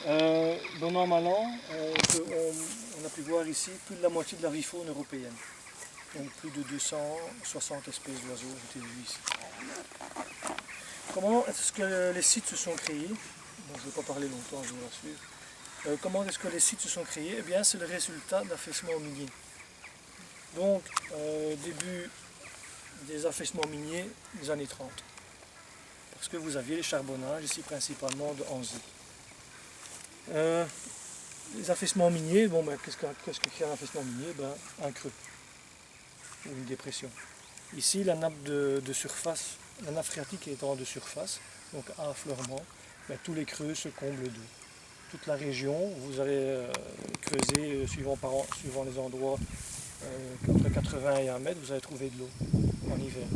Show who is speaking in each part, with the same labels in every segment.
Speaker 1: Bon an, mal an, on a pu voir ici plus de la moitié de la faune européenne. Donc plus de 260 espèces d'oiseaux ont été vues ici. Comment est-ce que les sites se sont créés? Bon, je ne vais pas parler longtemps, je vous rassure. Comment est-ce que les sites se sont créés? Eh bien, c'est le résultat d'affaissements miniers. Donc, début des affaissements miniers des années 30. Parce que vous aviez les charbonnages, ici principalement de Anzy. Les affaissements miniers, bon, ben, qu'est-ce que crée un affaissement minier? Ben, un creux ou une dépression. Ici, la nappe de surface, la nappe phréatique étant de surface, donc à affleurement, ben, tous les creux se comblent d'eau. Toute la région, vous allez creuser suivant les endroits, entre 80 et 1 mètre, vous allez trouver de l'eau en hiver,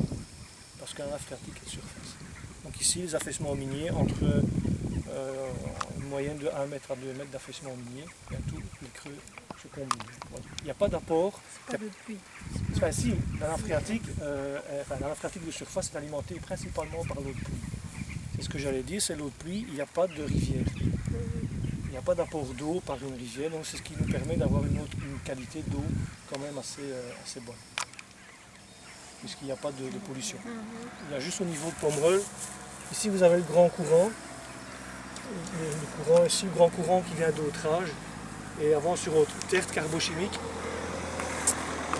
Speaker 1: parce qu'un nappe phréatique est de surface. Donc ici, les affaissements miniers, entre une moyenne de 1 mètre à 2 mètres d'affaissement minier, et tous les creux se comblent d'eau. Voilà. Il n'y a pas d'apport.
Speaker 2: C'est pas de pluie.
Speaker 1: Enfin, si, la nappe phréatique de surface est alimentée principalement par l'eau de pluie. C'est ce que j'allais dire, c'est l'eau de pluie, il n'y a pas de rivière. Il n'y a pas d'apport d'eau par une rivière, donc c'est ce qui nous permet d'avoir une qualité d'eau quand même assez bonne. Puisqu'il n'y a pas de pollution. Il y a juste au niveau de Pomerol, ici vous avez le grand courant. Le courant ici, le grand courant qui vient d'Autrage. Et avant sur autre terre carbochimique.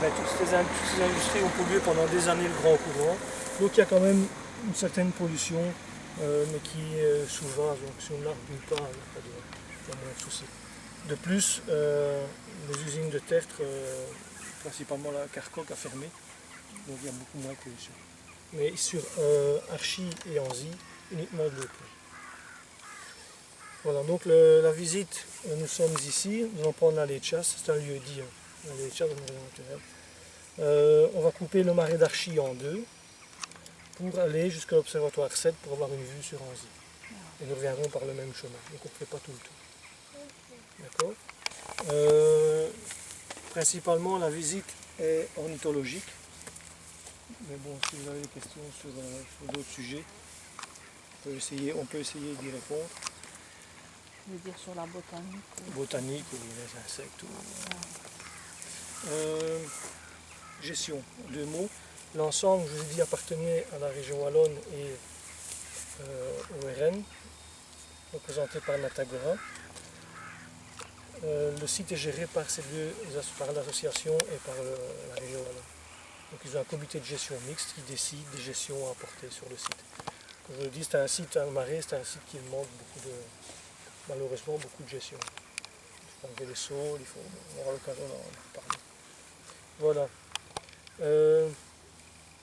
Speaker 1: Ben, toutes ces industries ont pollué pendant des années le grand courant. Donc il y a quand même une certaine pollution, mais qui est souvent, donc si on ne la rebute pas, il n'y a pas de souci. De plus, les usines de tertre, principalement la Carcoq, a fermé, donc il y a beaucoup moins de pollution. Mais sur Archy et Anzy, uniquement de l'eau. Voilà, donc la visite, nous sommes ici, nous allons prendre l'allée de chasse, c'est un lieu dit, l'allée de chasse dans le naturel. On va couper le marais d'Archy en deux pour aller jusqu'à l'observatoire 7 pour avoir une vue sur Anzy. Et nous reviendrons par le même chemin, donc on ne fait pas tout le tour. D'accord. Principalement, la visite est ornithologique, mais bon, si vous avez des questions sur d'autres sujets, on peut essayer d'y répondre.
Speaker 2: Je veux dire sur la botanique.
Speaker 1: Botanique ou les insectes. Gestion, 2 mots. L'ensemble, je vous ai dit, appartenait à la région wallonne et au RN, représenté par Natagora. Le site est géré par l'association et par la région wallonne. Donc ils ont un comité de gestion mixte qui décide des gestions à apporter sur le site. Comme je vous le dis, c'est un site, un marais, c'est un site qui demande malheureusement beaucoup de gestion. Il faut enlever les saules, on aura l'occasion d'en parler. Voilà.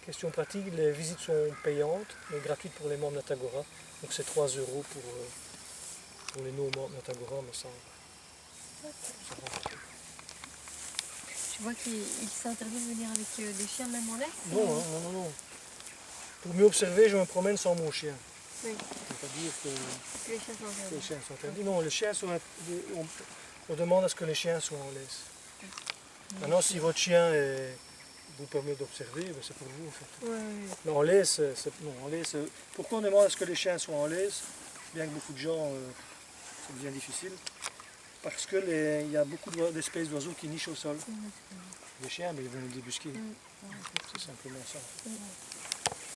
Speaker 1: Question pratique, les visites sont payantes, mais gratuites pour les membres Natagora. Donc c'est 3 € pour les non-membres Natagora, mais ça va.
Speaker 2: Tu vois qu'il s'interdit de venir avec des chiens même en laisse?
Speaker 1: Non. Pour mieux observer, je me promène sans mon chien.
Speaker 2: Oui.
Speaker 1: Ça ne veut pas dire que
Speaker 2: Les chiens sont interdits.
Speaker 1: Non, les chiens sont on demande à ce que les chiens soient en laisse. Maintenant, si votre chien vous permet d'observer, ben c'est pour vous en fait.
Speaker 2: Oui.
Speaker 1: Mais en laisse, pourquoi on demande à ce que les chiens soient en laisse? Bien que beaucoup de gens, ça devient difficile. Parce qu'il y a beaucoup d'espèces d'oiseaux qui nichent au sol. Les chiens, mais ils vont nous débusquer. C'est simplement ça.